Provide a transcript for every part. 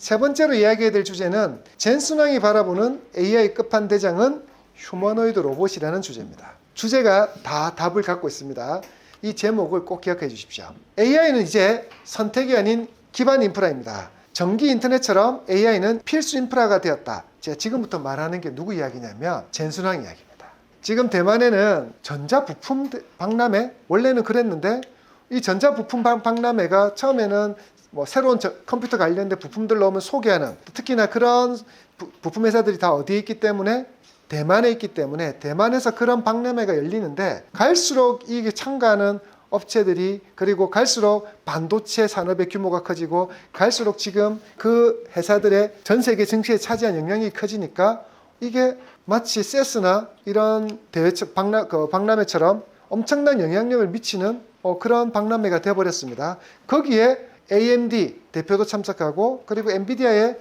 세 번째로 이야기해야 될 주제는 젠슨왕이 바라보는 AI 끝판대장은 휴머노이드 로봇이라는 주제입니다. 주제가 다 답을 갖고 있습니다. 이 제목을 꼭 기억해 주십시오. AI는 이제 선택이 아닌 기반 인프라입니다. 전기 인터넷처럼 AI는 필수 인프라가 되었다. 제가 지금부터 말하는 게 누구 이야기냐면 젠슨왕 이야기입니다. 지금 대만에는 전자부품 박람회, 원래는 그랬는데 이 전자부품 박람회가 처음에는 뭐 새로운 컴퓨터 관련된 부품들 넣으면 소개하는, 특히나 그런 부품 회사들이 다 어디에 있기 때문에 대만에 있기 때문에 대만에서 그런 박람회가 열리는데 갈수록 이게 참가하는 업체들이, 그리고 갈수록 반도체 산업의 규모가 커지고 갈수록 지금 그 회사들의 전 세계 증시에 차지한 영향이 커지니까 이게 마치 세스나 이런 대회 박람회처럼 엄청난 영향력을 미치는 그런 박람회가 되어버렸습니다. 거기에 AMD 대표도 참석하고 그리고 엔비디아의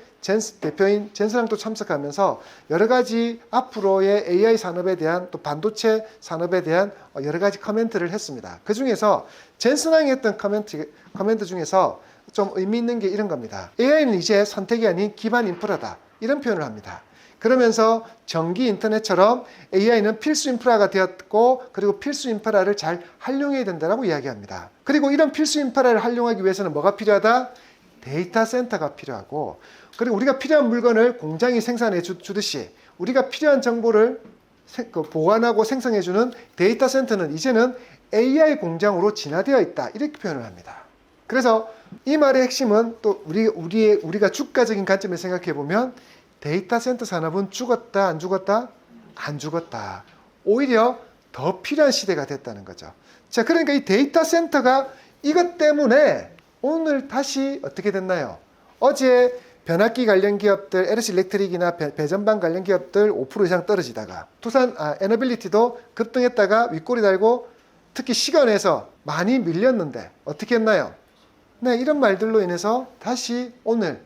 대표인 젠슨왕도 참석하면서 여러 가지 앞으로의 AI 산업에 대한, 또 반도체 산업에 대한 여러 가지 코멘트를 했습니다. 그 중에서 젠슨왕이 했던 코멘트 중에서 좀 의미 있는 게 이런 겁니다. AI는 이제 선택이 아닌 기반 인프라다, 이런 표현을 합니다. 그러면서 전기 인터넷처럼 AI는 필수 인프라가 되었고, 그리고 필수 인프라를 잘 활용해야 된다고 이야기합니다. 그리고 이런 필수 인프라를 활용하기 위해서는 뭐가 필요하다? 데이터 센터가 필요하고, 그리고 우리가 필요한 물건을 공장이 생산해 주듯이 우리가 필요한 정보를 보관하고 생성해 주는 데이터 센터는 이제는 AI 공장으로 진화되어 있다, 이렇게 표현을 합니다. 그래서 이 말의 핵심은 또 우리가 주가적인 관점에서 생각해 보면 데이터 센터 산업은 죽었다, 안 죽었다? 안 죽었다. 오히려 더 필요한 시대가 됐다는 거죠. 자, 그러니까 이 데이터 센터가 이것 때문에 오늘 다시 어떻게 됐나요? 어제 변압기 관련 기업들, LS 일렉트릭이나 배전반 관련 기업들 5% 이상 떨어지다가 두산 에너빌리티도 급등했다가 윗꼬리 달고 특히 시간에서 많이 밀렸는데 어떻게 했나요? 네, 이런 말들로 인해서 다시 오늘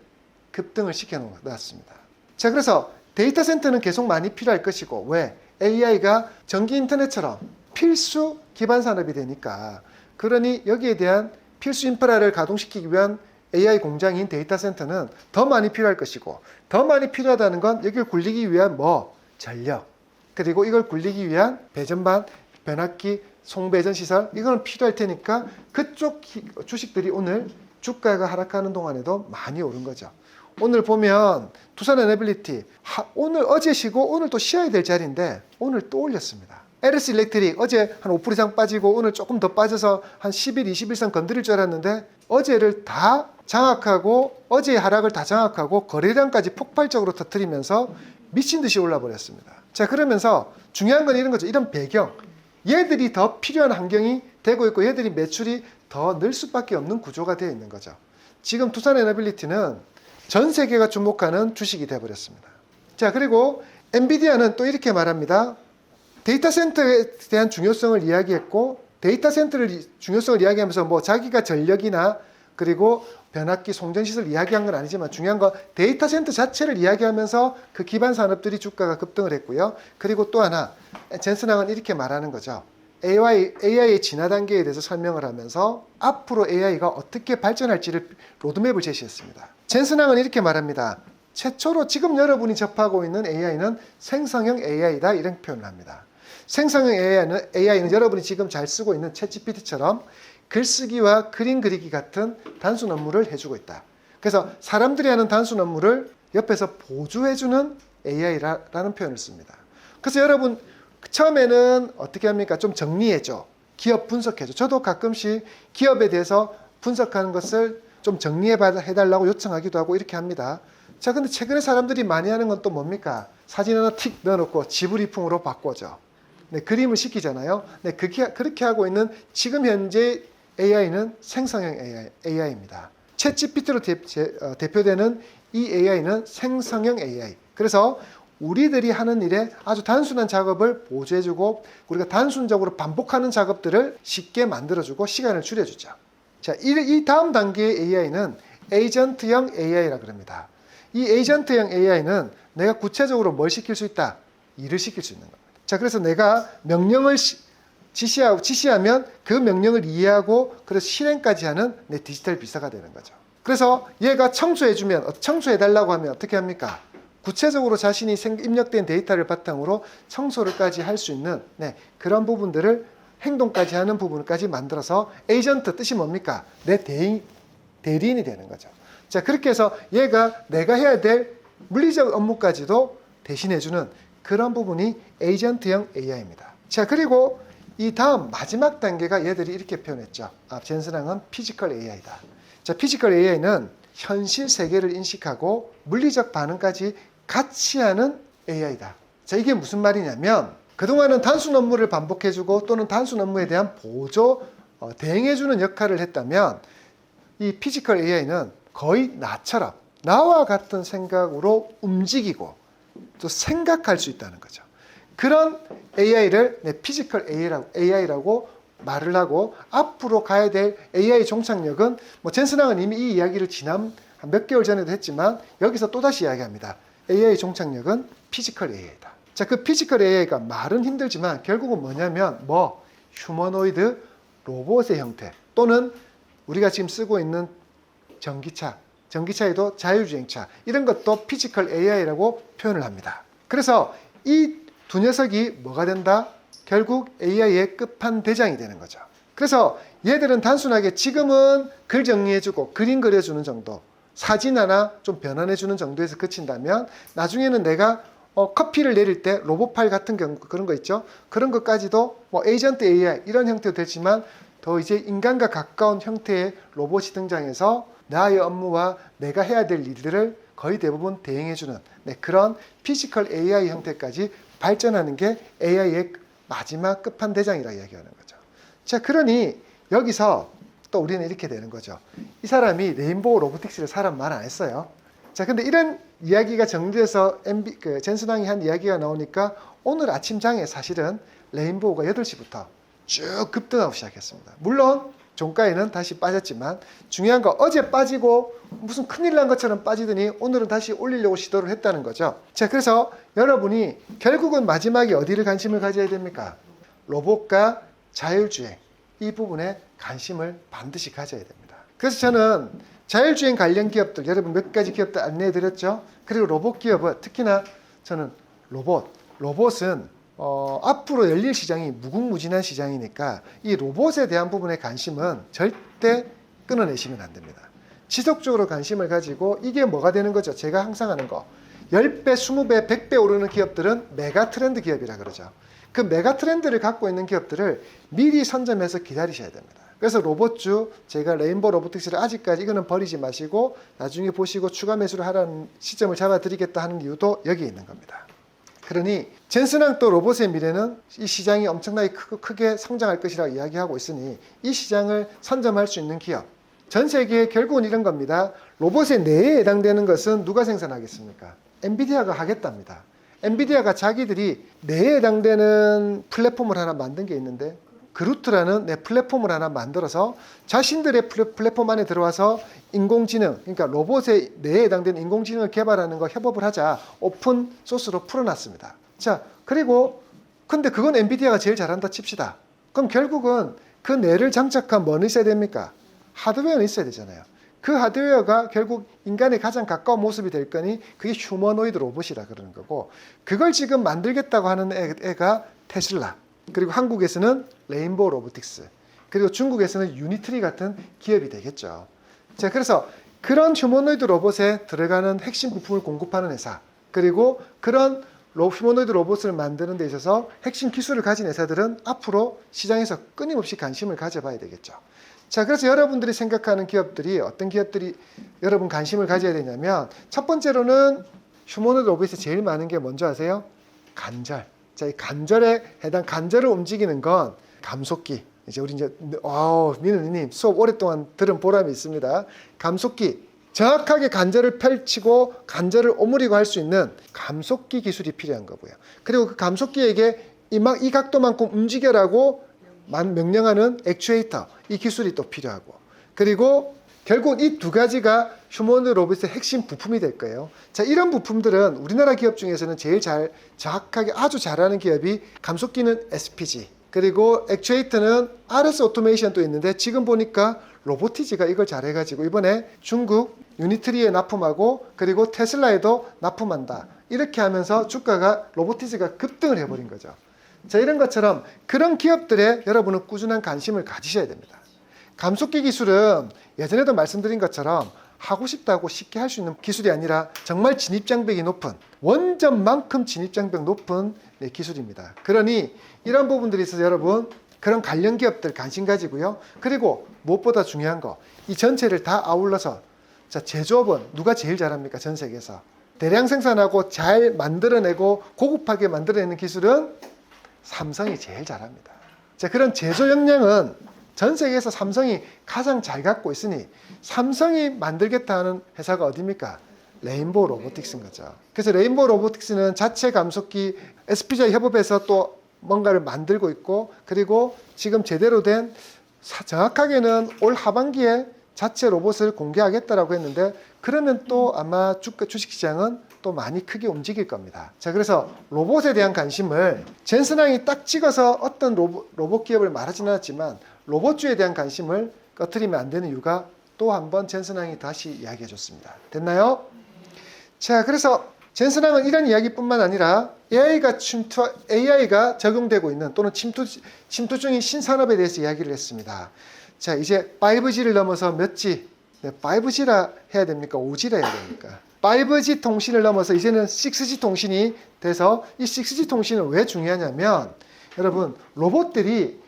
급등을 시켜놓았습니다. 자, 그래서 데이터 센터는 계속 많이 필요할 것이고, 왜? AI가 전기 인터넷처럼 필수 기반 산업이 되니까, 그러니 여기에 대한 필수 인프라를 가동시키기 위한 AI 공장인 데이터 센터는 더 많이 필요할 것이고, 더 많이 필요하다는 건 여기를 굴리기 위한 전력, 그리고 이걸 굴리기 위한 배전반, 변압기, 송배전 시설, 이거는 필요할 테니까 그쪽 주식들이 오늘 주가가 하락하는 동안에도 많이 오른 거죠. 오늘 보면 두산 에너빌리티 오늘 어제 쉬고 오늘 또 쉬어야 될 자리인데 오늘 또 올렸습니다. LS 일렉트릭 어제 한 5% 이상 빠지고 오늘 조금 더 빠져서 한 10일, 20일선 건드릴 줄 알았는데 어제를 다 장악하고, 어제의 하락을 다 장악하고 거래량까지 폭발적으로 터뜨리면서 미친 듯이 올라 버렸습니다. 자, 그러면서 중요한 건 이런 거죠. 이런 배경, 얘들이 더 필요한 환경이 되고 있고 얘들이 매출이 더 늘 수밖에 없는 구조가 되어 있는 거죠. 지금 두산 에너빌리티는 전 세계가 주목하는 주식이 되어버렸습니다. 자, 그리고 엔비디아는 또 이렇게 말합니다. 데이터 센터에 대한 중요성을 이야기했고, 데이터 센터를 중요성을 이야기하면서 뭐 자기가 전력이나 그리고 변압기, 송전시설 이야기한 건 아니지만 중요한 건 데이터 센터 자체를 이야기하면서 그 기반 산업들이 주가가 급등을 했고요. 그리고 또 하나, 젠슨왕은 이렇게 말하는 거죠. AI의 진화 단계에 대해서 설명을 하면서 앞으로 AI가 어떻게 발전할지를 로드맵을 제시했습니다. 젠슨왕은 이렇게 말합니다. 최초로 지금 여러분이 접하고 있는 AI는 생성형 AI다, 이런 표현을 합니다. 생성형 AI는 여러분이 지금 잘 쓰고 있는 챗GPT처럼 글쓰기와 그림 그리기 같은 단순 업무를 해주고 있다. 그래서 사람들이 하는 단순 업무를 옆에서 보조해주는 AI라는 표현을 씁니다. 그래서 여러분 처음에는 어떻게 합니까? 좀 정리해줘. 기업 분석해줘. 저도 가끔씩 기업에 대해서 분석하는 것을 좀 정리해달라고 요청하기도 하고 이렇게 합니다. 자, 근데 최근에 사람들이 많이 하는 건 또 뭡니까? 사진 하나 틱 넣어놓고 지브리풍으로 바꿔줘. 네, 그림을 시키잖아요. 네, 그렇게 하고 있는 지금 현재 AI는 생성형 AI입니다. 챗GPT로 대표되는 이 AI는 생성형 AI. 그래서 우리들이 하는 일에 아주 단순한 작업을 보조해주고 우리가 단순적으로 반복하는 작업들을 쉽게 만들어주고 시간을 줄여주죠. 자, 이 다음 단계의 AI는 에이전트형 AI라고 그럽니다. 이 에이전트형 AI는 내가 구체적으로 뭘 시킬 수 있다? 일을 시킬 수 있는 겁니다. 자, 그래서 내가 명령을 지시하면 그 명령을 이해하고 그래서 실행까지 하는 내 디지털 비서가 되는 거죠. 그래서 얘가 청소해주면, 청소해달라고 하면 어떻게 합니까? 구체적으로 자신이 입력된 데이터를 바탕으로 청소를까지 할 수 있는 그런 부분들을 행동까지 하는 부분까지 만들어서 에이전트, 뜻이 뭡니까? 내 대리인이 되는 거죠. 자, 그렇게 해서 얘가 내가 해야 될 물리적 업무까지도 대신해주는 그런 부분이 에이전트형 AI입니다. 자, 그리고 이 다음 마지막 단계가 얘들이 이렇게 표현했죠. 젠슨왕은 피지컬 AI다. 자, 피지컬 AI는 현실 세계를 인식하고 물리적 반응까지 같이 하는 AI다. 자, 이게 무슨 말이냐면 그동안은 단순 업무를 반복해주고 또는 단순 업무에 대한 보조, 대행해주는 역할을 했다면 이 피지컬 AI는 거의 나처럼 나와 같은 생각으로 움직이고 또 생각할 수 있다는 거죠. 그런 AI를 피지컬 AI라고 말을 하고 앞으로 가야 될 AI 종착역은 젠슨왕은 이미 이 이야기를 지난 몇 개월 전에도 했지만 여기서 또다시 이야기합니다. AI 종착역은 피지컬 AI다. 자, 그 피지컬 AI가 말은 힘들지만 결국은 뭐냐면 휴머노이드 로봇의 형태 또는 우리가 지금 쓰고 있는 전기차에도 자율주행차 이런 것도 피지컬 AI라고 표현을 합니다. 그래서 이 두 녀석이 뭐가 된다? 결국 AI의 끝판대장이 되는 거죠. 그래서 얘들은 단순하게 지금은 글 정리해주고 그림 그려주는 정도, 사진 하나 좀 변환해주는 정도에서 그친다면 나중에는 내가 커피를 내릴 때 로봇 파일 같은 경우 그런 거 있죠. 그런 것까지도 에이전트 AI 이런 형태도 되지만 더 이제 인간과 가까운 형태의 로봇이 등장해서 나의 업무와 내가 해야 될 일들을 거의 대부분 대행해주는 그런 피지컬 AI 형태까지 발전하는 게 AI의 마지막 끝판대장이라고 이야기하는 거죠. 자, 그러니 여기서 또 우리는 이렇게 되는 거죠. 이 사람이 레인보우 로보틱스를 사람 말 안 했어요. 자, 근데 이런 이야기가 정리돼서 젠슨왕이 한 이야기가 나오니까 오늘 아침장에 사실은 레인보우가 8시부터 쭉 급등하고 시작했습니다. 물론 종가에는 다시 빠졌지만 중요한 거 어제 빠지고 무슨 큰일 난 것처럼 빠지더니 오늘은 다시 올리려고 시도를 했다는 거죠. 자, 그래서 여러분이 결국은 마지막에 어디를 관심을 가져야 됩니까? 로봇과 자율주행 이 부분에 관심을 반드시 가져야 됩니다. 그래서 저는 자율주행 관련 기업들 여러분 몇 가지 기업들 안내해 드렸죠. 그리고 로봇 기업은 특히나 저는 로봇은 앞으로 열릴 시장이 무궁무진한 시장이니까 이 로봇에 대한 부분의 관심은 절대 끊어내시면 안 됩니다. 지속적으로 관심을 가지고 이게 뭐가 되는 거죠? 제가 항상 하는 거 10배, 20배, 100배 오르는 기업들은 메가 트렌드 기업이라 그러죠. 그 메가 트렌드를 갖고 있는 기업들을 미리 선점해서 기다리셔야 됩니다. 그래서 로봇주 제가 레인보우 로보틱스를 아직까지 이거는 버리지 마시고 나중에 보시고 추가 매수를 하라는 시점을 잡아드리겠다 하는 이유도 여기에 있는 겁니다. 그러니 젠슨왕 또 로봇의 미래는 이 시장이 엄청나게 크게 성장할 것이라고 이야기하고 있으니 이 시장을 선점할 수 있는 기업 전 세계에 결국은 이런 겁니다. 로봇의 내에 해당되는 것은 누가 생산하겠습니까? 엔비디아가 하겠답니다. 엔비디아가 자기들이 내에 해당되는 플랫폼을 하나 만든 게 있는데 그루트라는 플랫폼을 하나 만들어서 자신들의 플랫폼 안에 들어와서 인공지능, 그러니까 로봇에 내에 해당되는 인공지능을 개발하는 거 협업을 하자 오픈 소스로 풀어놨습니다. 자, 그리고 근데 그건 엔비디아가 제일 잘한다 칩시다. 그럼 결국은 그 뇌를 장착한 뭐는 있어야 됩니까? 하드웨어는 있어야 되잖아요. 그 하드웨어가 결국 인간에 가장 가까운 모습이 될 거니 그게 휴머노이드 로봇이라 그러는 거고 그걸 지금 만들겠다고 하는 애가 테슬라 그리고 한국에서는 레인보우 로보틱스 그리고 중국에서는 유니트리 같은 기업이 되겠죠. 자, 그래서 그런 휴머노이드 로봇에 들어가는 핵심 부품을 공급하는 회사 그리고 그런 휴머노이드 로봇을 만드는 데 있어서 핵심 기술을 가진 회사들은 앞으로 시장에서 끊임없이 관심을 가져봐야 되겠죠. 자, 그래서 여러분들이 생각하는 기업들이 어떤 기업들이 여러분 관심을 가져야 되냐면 첫 번째로는 휴머노이드 로봇에 제일 많은 게 뭔지 아세요? 관절. 자, 이 관절을 움직이는 건 감속기. 이제 우리 민우님 수업 오랫동안 들은 보람이 있습니다. 감속기. 정확하게 관절을 펼치고 관절을 오므리고 할 수 있는 감속기 기술이 필요한 거고요. 그리고 그 감속기에게 이 각도만큼 움직여라고 명령하는 액추에이터, 이 기술이 또 필요하고 그리고 결국 이 두 가지가 휴머노이드 로봇의 핵심 부품이 될 거예요. 자, 이런 부품들은 우리나라 기업 중에서는 제일 정확하게 아주 잘하는 기업이 감속기는 SPG, 그리고 액추에이터는 RS 오토메이션도 있는데 지금 보니까 로보티즈가 이걸 잘해가지고 이번에 중국 유니트리에 납품하고 그리고 테슬라에도 납품한다. 이렇게 하면서 주가가 로보티즈가 급등을 해버린 거죠. 자, 이런 것처럼 그런 기업들에 여러분은 꾸준한 관심을 가지셔야 됩니다. 감속기 기술은 예전에도 말씀드린 것처럼 하고 싶다고 쉽게 할 수 있는 기술이 아니라 정말 진입장벽이 높은, 원전만큼 진입장벽 높은 기술입니다. 그러니 이런 부분들이 있어서 여러분 그런 관련 기업들 관심 가지고요. 그리고 무엇보다 중요한 거, 이 전체를 다 아울러서 자, 제조업은 누가 제일 잘합니까? 전 세계에서. 대량 생산하고 잘 만들어내고 고급하게 만들어내는 기술은 삼성이 제일 잘합니다. 자, 그런 제조 역량은 전 세계에서 삼성이 가장 잘 갖고 있으니 삼성이 만들겠다 하는 회사가 어디입니까? 레인보우 로보틱스인 거죠. 그래서 레인보우 로보틱스는 자체 감속기 SPJ 협업해서 또 뭔가를 만들고 있고 그리고 지금 제대로 된 정확하게는 올 하반기에 자체 로봇을 공개하겠다라고 했는데 그러면 또 아마 주식시장은 또 많이 크게 움직일 겁니다. 자, 그래서 로봇에 대한 관심을 젠슨항이 딱 찍어서 어떤 로봇 기업을 말하지는 않았지만 로봇주에 대한 관심을 꺼트리면 안 되는 이유가 또 한번 젠슨항이 다시 이야기해 줬습니다. 됐나요? 자, 그래서 젠슨항은 이런 이야기뿐만 아니라 AI가 적용되고 있는 또는 침투 중인 신산업에 대해서 이야기를 했습니다. 자, 이제 5G를 넘어서 몇 G? 네, 5G라 해야 됩니까? 5G라 해야 됩니까? 5G 통신을 넘어서 이제는 6G 통신이 돼서 이 6G 통신은 왜 중요하냐면 여러분 로봇들이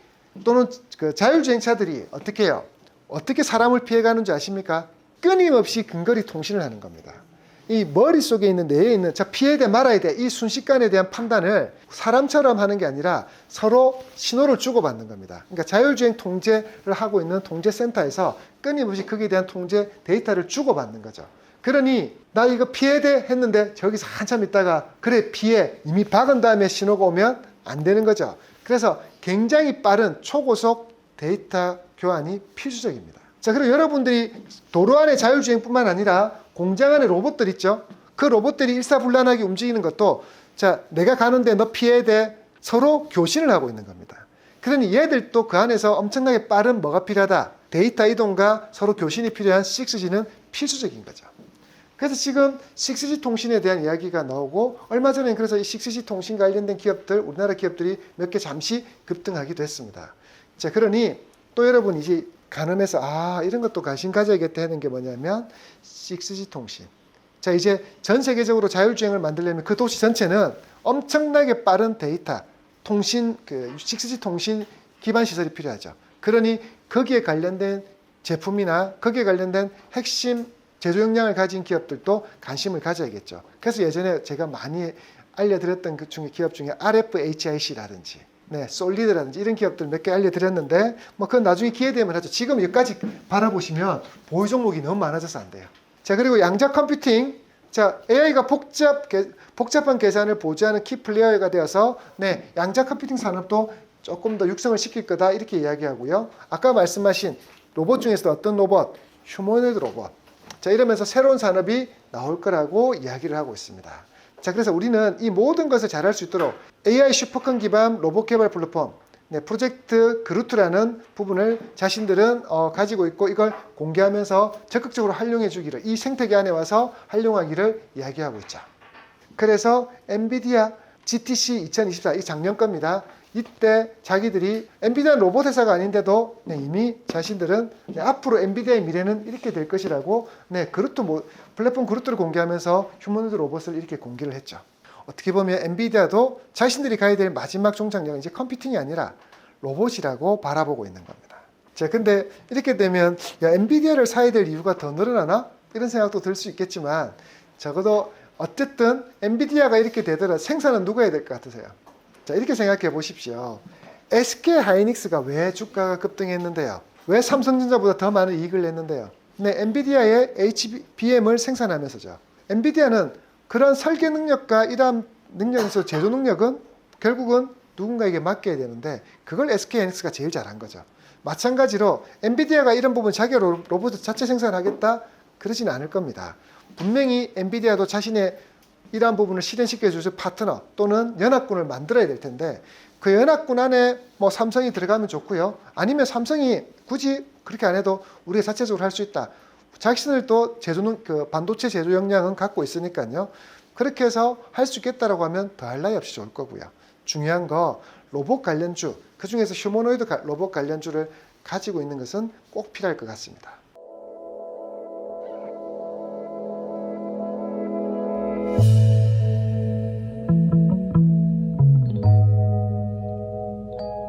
또는 그 자율주행차들이 어떻게 해요? 어떻게 사람을 피해가는 줄 아십니까? 끊임없이 근거리 통신을 하는 겁니다. 이 머릿속에 있는 뇌에 있는 자 피해야 돼 말아야 돼 이 순식간에 대한 판단을 사람처럼 하는 게 아니라 서로 신호를 주고받는 겁니다. 그러니까 자율주행 통제를 하고 있는 통제센터에서 끊임없이 거기에 대한 통제 데이터를 주고받는 거죠. 그러니 나 이거 피해야 돼 했는데 저기서 한참 있다가 그래 피해 이미 박은 다음에 신호가 오면 안 되는 거죠. 그래서 굉장히 빠른 초고속 데이터 교환이 필수적입니다. 자, 그리고 여러분들이 도로 안의 자율주행뿐만 아니라 공장 안에 로봇들 있죠. 그 로봇들이 일사불란하게 움직이는 것도 자, 내가 가는데 너 피해야 돼. 서로 교신을 하고 있는 겁니다. 그러니 얘들도 그 안에서 엄청나게 빠른 뭐가 필요하다. 데이터 이동과 서로 교신이 필요한 6G는 필수적인 거죠. 그래서 지금 6G 통신에 대한 이야기가 나오고 얼마 전에 그래서 이 6G 통신 관련된 기업들, 우리나라 기업들이 몇 개 잠시 급등하기도 했습니다. 자, 그러니 또 여러분 이제 가늠해서 이런 것도 관심 가져야겠다 하는 게 뭐냐면 6G 통신. 자, 이제 전 세계적으로 자율주행을 만들려면 그 도시 전체는 엄청나게 빠른 데이터, 통신, 6G 통신 기반 시설이 필요하죠. 그러니 거기에 관련된 제품이나 거기에 관련된 핵심 제조 역량을 가진 기업들도 관심을 가져야겠죠. 그래서 예전에 제가 많이 알려드렸던 그 중에 기업 중에 RFHIC라든지 솔리드라든지 이런 기업들 몇 개 알려드렸는데 그건 나중에 기회 되면 하죠. 지금 여기까지 바라보시면 보유 종목이 너무 많아져서 안 돼요. 자, 그리고 양자 컴퓨팅. 자, AI가 복잡한 계산을 보좌하는 키 플레이어가 되어서 양자 컴퓨팅 산업도 조금 더 육성을 시킬 거다 이렇게 이야기하고요. 아까 말씀하신 로봇 중에서 어떤 로봇? 휴머노이드 로봇. 자, 이러면서 새로운 산업이 나올 거라고 이야기를 하고 있습니다. 자, 그래서 우리는 이 모든 것을 잘할 수 있도록 AI 슈퍼컴 기반 로봇 개발 플랫폼 프로젝트 그루트라는 부분을 자신들은 가지고 있고 이걸 공개하면서 적극적으로 활용해 주기를 이 생태계 안에 와서 활용하기를 이야기하고 있죠. 그래서 엔비디아 GTC 2024 이 작년 겁니다. 이때 자기들이 엔비디아는 로봇 회사가 아닌데도 이미 자신들은 앞으로 엔비디아의 미래는 이렇게 될 것이라고 플랫폼 그루트를 공개하면서 휴머노이드 로봇을 이렇게 공개를 했죠. 어떻게 보면 엔비디아도 자신들이 가야 될 마지막 종착역은 이제 컴퓨팅이 아니라 로봇이라고 바라보고 있는 겁니다. 자, 근데 이렇게 되면 엔비디아를 사야 될 이유가 더 늘어나나? 이런 생각도 들 수 있겠지만 적어도 어쨌든 엔비디아가 이렇게 되더라도 생산은 누가 해야 될 것 같으세요? 자, 이렇게 생각해 보십시오. SK 하이닉스가 왜 주가가 급등했는데요? 왜 삼성전자보다 더 많은 이익을 냈는데요? 엔비디아의 HBM을 생산하면서죠. 엔비디아는 그런 설계 능력과 이러한 능력에서 제조 능력은 결국은 누군가에게 맡겨야 되는데 그걸 SK 하이닉스가 제일 잘한 거죠. 마찬가지로 엔비디아가 이런 부분 자기 로봇을 자체 생산하겠다? 그러지는 않을 겁니다. 분명히 엔비디아도 자신의 이러한 부분을 실현시켜 줄 파트너 또는 연합군을 만들어야 될 텐데 그 연합군 안에 뭐 삼성이 들어가면 좋고요. 아니면 삼성이 굳이 그렇게 안 해도 우리가 자체적으로 할 수 있다. 자신들도 제조는 그 반도체 제조 역량은 갖고 있으니까요. 그렇게 해서 할 수 있겠다라고 하면 더할 나위 없이 좋을 거고요. 중요한 거 로봇 관련주, 그 중에서 휴머노이드 로봇 관련주를 가지고 있는 것은 꼭 필요할 것 같습니다.